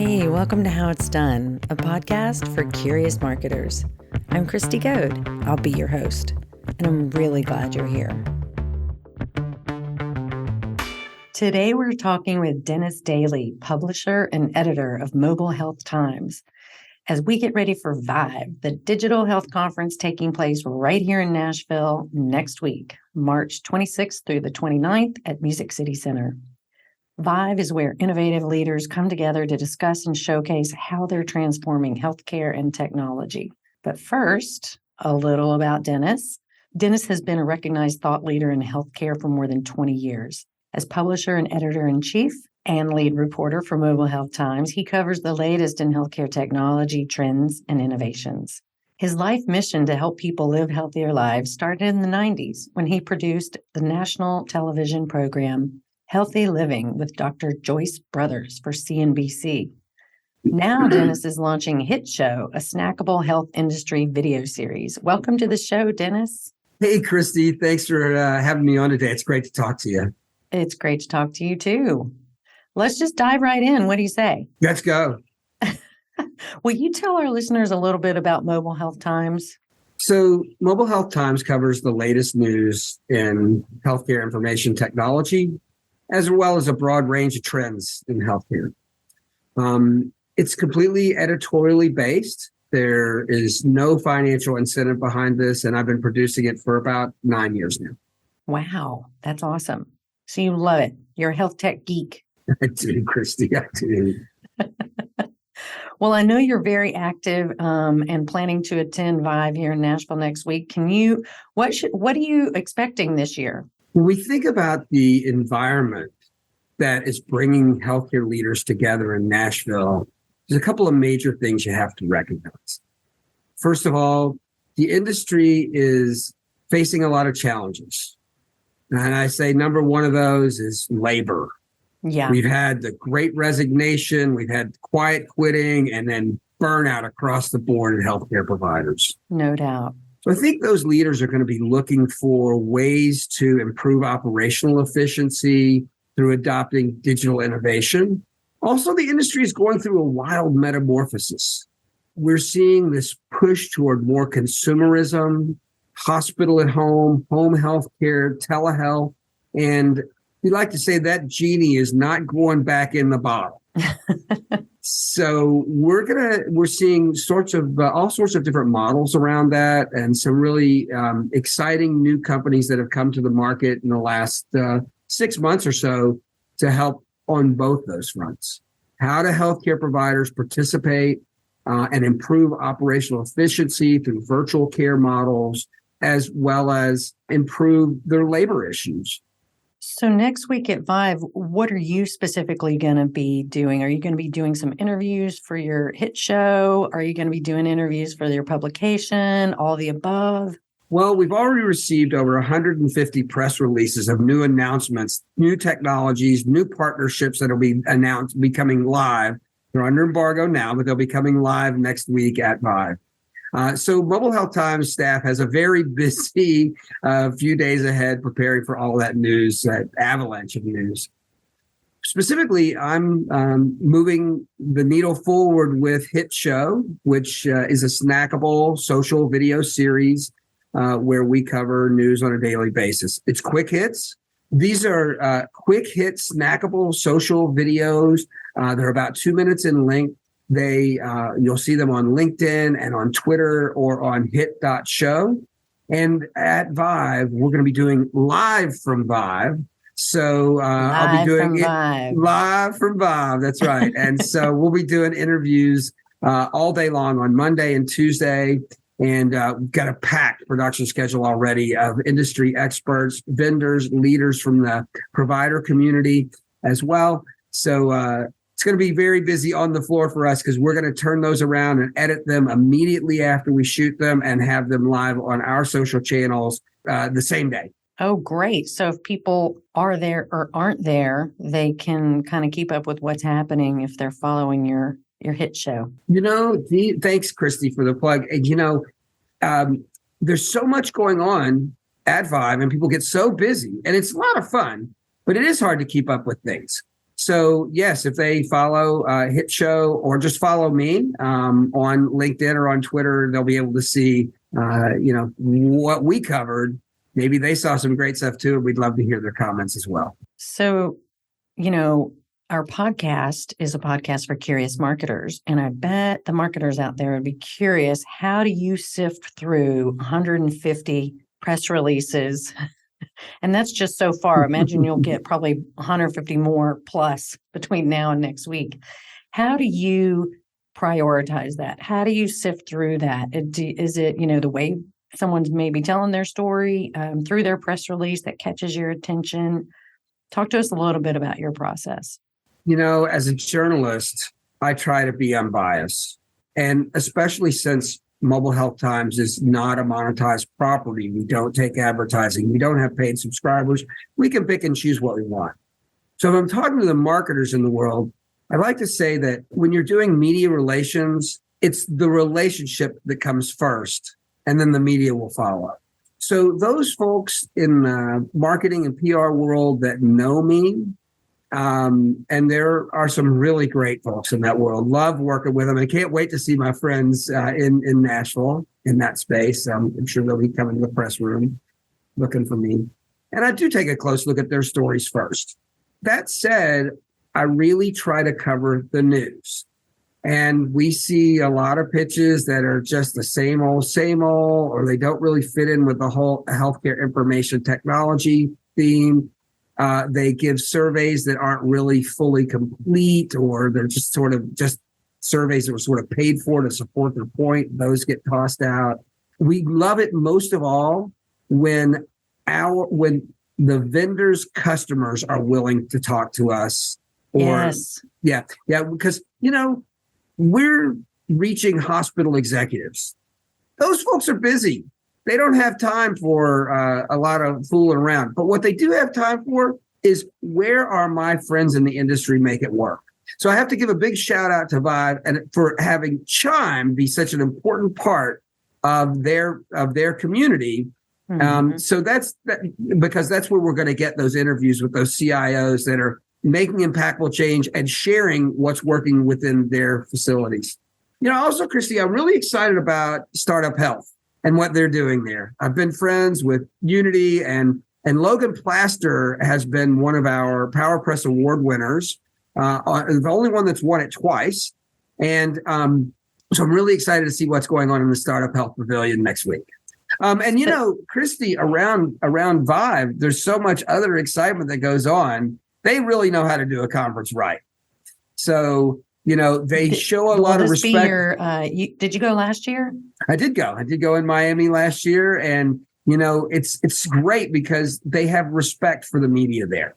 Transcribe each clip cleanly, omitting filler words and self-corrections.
Hey, welcome to How It's Done, a podcast for curious marketers. I'm Christy Goad. I'll be your host, and I'm really glad you're here. Today, we're talking with Dennis Dailey, publisher and editor of Mobile Health Times, as we get ready for ViVE, the digital health conference taking place right here in Nashville next week, March 26th through the 29th at Music City Center. ViVE is where innovative leaders come together to discuss and showcase how they're transforming healthcare and technology. But first, a little about Dennis. Dennis has been a recognized thought leader in healthcare for more than 20 years. As publisher and editor-in-chief and lead reporter for Mobile Health Times, he covers the latest in healthcare technology, trends, and innovations. His life mission to help people live healthier lives started in the 90s when he produced the national television program Healthy Living with Dr. Joyce Brothers for CNBC. Now, Dennis is launching Hit Show, a snackable health industry video series. Welcome to the show, Dennis. Hey, Christy. Thanks for having me on today. It's great to talk to you. It's great to talk to you, too. Let's just dive right in. What do you say? Let's go. Will you tell our listeners a little bit about Mobile Health Times? So Mobile Health Times covers the latest news in healthcare information technology, as well as a broad range of trends in healthcare. It's completely editorially based. There is no financial incentive behind this, and I've been producing it for about 9 years now. Wow, that's awesome. So you love it. You're a health tech geek. I do, Christy. I do. Well, I know you're very active and planning to attend ViVE here in Nashville next week. What are you expecting this year? When we think about the environment that is bringing healthcare leaders together in Nashville, there's a couple of major things you have to recognize. First of all, the industry is facing a lot of challenges. And I say number one of those is labor. Yeah. We've had the great resignation, we've had quiet quitting, and then burnout across the board in healthcare providers. No doubt. So I think those leaders are going to be looking for ways to improve operational efficiency through adopting digital innovation. Also, the industry is going through a wild metamorphosis. We're seeing this push toward more consumerism, hospital at home, home health care, telehealth. And we like to say that genie is not going back in the bottle. So we're seeing all sorts of different models around that, and some really exciting new companies that have come to the market in the last 6 months or so to help on both those fronts. How do healthcare providers participate and improve operational efficiency through virtual care models, as well as improve their labor issues? So next week at ViVE, what are you specifically going to be doing? Are you going to be doing some interviews for your hit show? Are you going to be doing interviews for your publication? All the above? Well, we've already received over 150 press releases of new announcements, new technologies, new partnerships that will be announced, becoming live. They're under embargo now, but they'll be coming live next week at ViVE. So Mobile Health Times staff has a very busy few days ahead preparing for all that news, that avalanche of news. Specifically, I'm moving the needle forward with Hit Show, which is a snackable social video series where we cover news on a daily basis. It's quick hits. These are quick hit, snackable social videos. They're about 2 minutes in length. You'll see them on LinkedIn and on Twitter or on hit.show. And at ViVE, we're going to be doing live from ViVE. So I'll be doing it live from ViVE. That's right. And so we'll be doing interviews all day long on Monday and Tuesday. And we've got a packed production schedule already of industry experts, vendors, leaders from the provider community as well. So it's going to be very busy on the floor for us because we're going to turn those around and edit them immediately after we shoot them and have them live on our social channels the same day. Oh, great. So if people are there or aren't there, they can kind of keep up with what's happening if they're following your hit show. Thanks, Christy, for the plug. There's so much going on at ViVE and people get so busy and it's a lot of fun, but it is hard to keep up with things. So yes, if they follow Hit Show or just follow me on LinkedIn or on Twitter, they'll be able to see, what we covered. Maybe they saw some great stuff too. And we'd love to hear their comments as well. So, our podcast is a podcast for curious marketers. And I bet the marketers out there would be curious, how do you sift through 150 press releases? And that's just so far. Imagine you'll get probably 150 more plus between now and next week. How do you prioritize that? How do you sift through that? Is it, the way someone's maybe telling their story through their press release that catches your attention? Talk to us a little bit about your process. As a journalist, I try to be unbiased. And especially since Mobile Health Times is not a monetized property. We don't take advertising. We don't have paid subscribers. We can pick and choose what we want. So if I'm talking to the marketers in the world, I like to say that when you're doing media relations, it's the relationship that comes first, and then the media will follow. So those folks in the marketing and PR world that know me, and there are some really great folks in that world. Love working with them. I can't wait to see my friends in Nashville in that space. I'm sure they'll be coming to the press room looking for me. And I do take a close look at their stories first. That said, I really try to cover the news. And we see a lot of pitches that are just the same old, or they don't really fit in with the whole healthcare information technology theme. They give surveys that aren't really fully complete, or they're just sort of just surveys that were sort of paid for to support their point. Those get tossed out. We love it most of all when the vendors' customers are willing to talk to us. Yes. Yeah, because, we're reaching hospital executives. Those folks are busy. They don't have time for a lot of fooling around. But what they do have time for is, where are my friends in the industry make it work? So I have to give a big shout out to ViVE and for having Chime be such an important part of their community. Mm-hmm. So because that's where we're going to get those interviews with those CIOs that are making impactful change and sharing what's working within their facilities. Also, Christy, I'm really excited about Startup Health and what they're doing there. I've been friends with Unity, and Logan Plaster has been one of our PowerPress Award winners, the only one that's won it twice. And so I'm really excited to see what's going on in the Startup Health Pavilion next week. Christy, around ViVE, there's so much other excitement that goes on. They really know how to do a conference right. So, they show a lot of respect. Did you go last year? I did go. I did go in Miami last year. And, it's great because they have respect for the media there.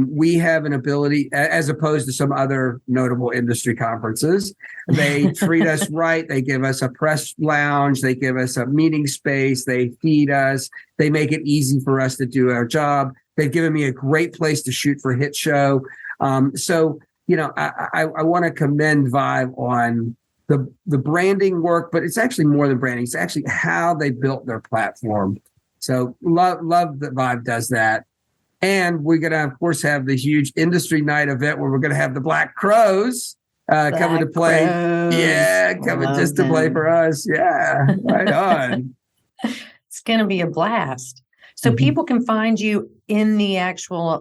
We have an ability, as opposed to some other notable industry conferences, they treat us right. They give us a press lounge. They give us a meeting space. They feed us. They make it easy for us to do our job. They've given me a great place to shoot for Hit Show. So, I want to commend ViVE on the branding work, but it's actually more than branding. It's actually how they built their platform. So love that ViVE does that. And we're going to, of course, have the huge industry night event where we're going to have the Black Crows coming to play. Crows. Yeah, coming just to play for us. Yeah, right on. It's going to be a blast. So people can find you in the actual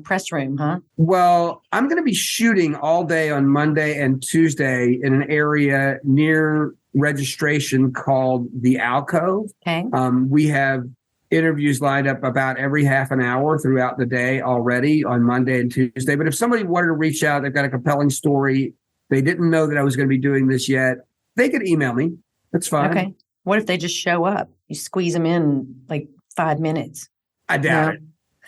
press room, huh? Well, I'm going to be shooting all day on Monday and Tuesday in an area near registration called the Alcove. Okay. We have interviews lined up about every half an hour throughout the day already on Monday and Tuesday. But if somebody wanted to reach out, they've got a compelling story, they didn't know that I was going to be doing this yet, they could email me. That's fine. Okay. What if they just show up? You squeeze them in like 5 minutes. I doubt it.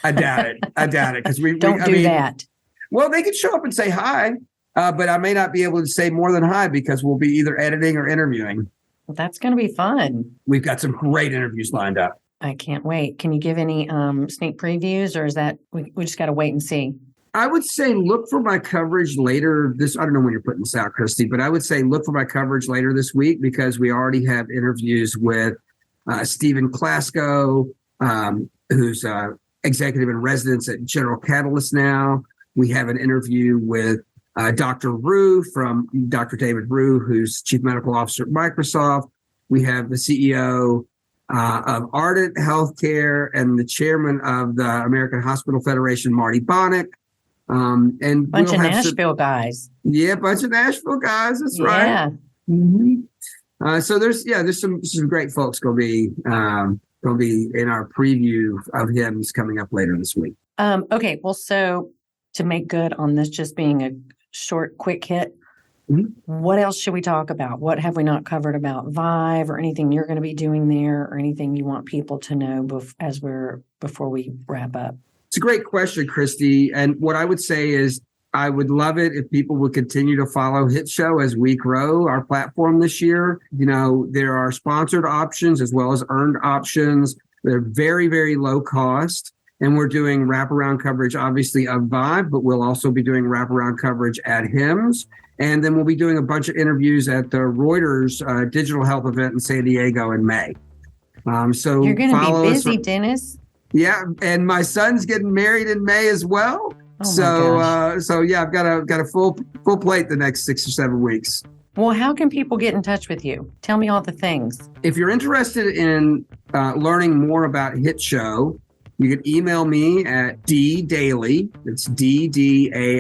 I doubt it. Because we don't do that. Well, they could show up and say hi, but I may not be able to say more than hi because we'll be either editing or interviewing. Well, that's going to be fun. We've got some great interviews lined up. I can't wait. Can you give any sneak previews, or is that we just got to wait and see? I would say look for my coverage later this. I don't know when you're putting this out, Christy, but I would say look for my coverage later this week because we already have interviews with Stephen Klasko, who's executive in residence at General Catalyst now. We have an interview with Dr. Dr. David Rue, who's Chief Medical Officer at Microsoft. We have the CEO of Ardent Healthcare and the chairman of the American Hospital Federation, Marty Bonnick. And bunch of Nashville guys. Yeah, bunch of Nashville guys. That's right. Yeah. Mm-hmm. So there's some great folks going to be in our preview of HIMSS coming up later this week. Okay. Well, so to make good on this just being a short, quick hit, what else should we talk about? What have we not covered about ViVE or anything you're going to be doing there or anything you want people to know before we wrap up? It's a great question, Christy. And what I would say is I would love it if people would continue to follow Hit Show as we grow our platform this year. You know, there are sponsored options as well as earned options. They're very, very low cost. And we're doing wraparound coverage, obviously, of ViVE, but we'll also be doing wraparound coverage at HIMSS. And then we'll be doing a bunch of interviews at the Reuters digital health event in San Diego in May. So you're going to be busy, Dennis. Yeah, and my son's getting married in May as well. Oh So yeah, I've got a full plate the next 6 or 7 weeks. Well, how can people get in touch with you? Tell me all the things. If you're interested in learning more about Hit Show, you can email me at ddailey, it's DDAILEY,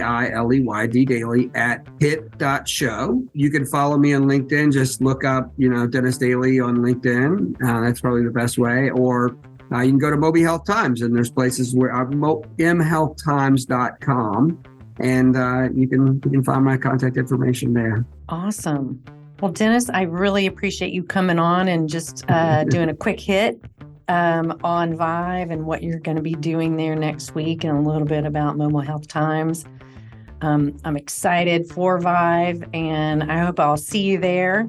ddailey @hit.show. You can follow me on LinkedIn. Just look up, Dennis Dailey on LinkedIn. That's probably the best way. Or you can go to Moby Health Times, and there's places where mhealthtimes.com, and you can find my contact information there. Awesome. Well, Dennis, I really appreciate you coming on and just doing a quick hit on ViVE and what you're going to be doing there next week, and a little bit about Mobile Health Times. I'm excited for ViVE, and I hope I'll see you there.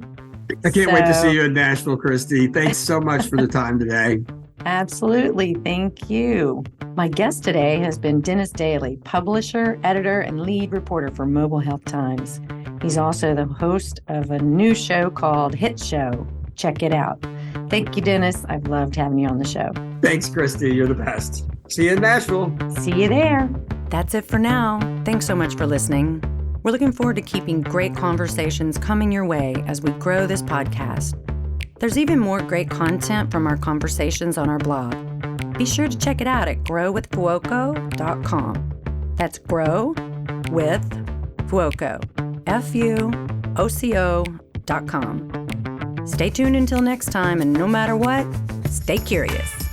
I can't wait to see you in Nashville, Christy. Thanks so much for the time today. Absolutely. Thank you. My guest today has been Dennis Dailey, publisher, editor, and lead reporter for Mobile Health Times. He's also the host of a new show called Hit Show. Check it out. Thank you, Dennis. I've loved having you on the show. Thanks, Christy. You're the best. See you in Nashville. See you there. That's it for now. Thanks so much for listening. We're looking forward to keeping great conversations coming your way as we grow this podcast. There's even more great content from our conversations on our blog. Be sure to check it out at growwithfuoco.com. That's grow with Fuoco, FUOCO.com. Stay tuned until next time, and no matter what, stay curious.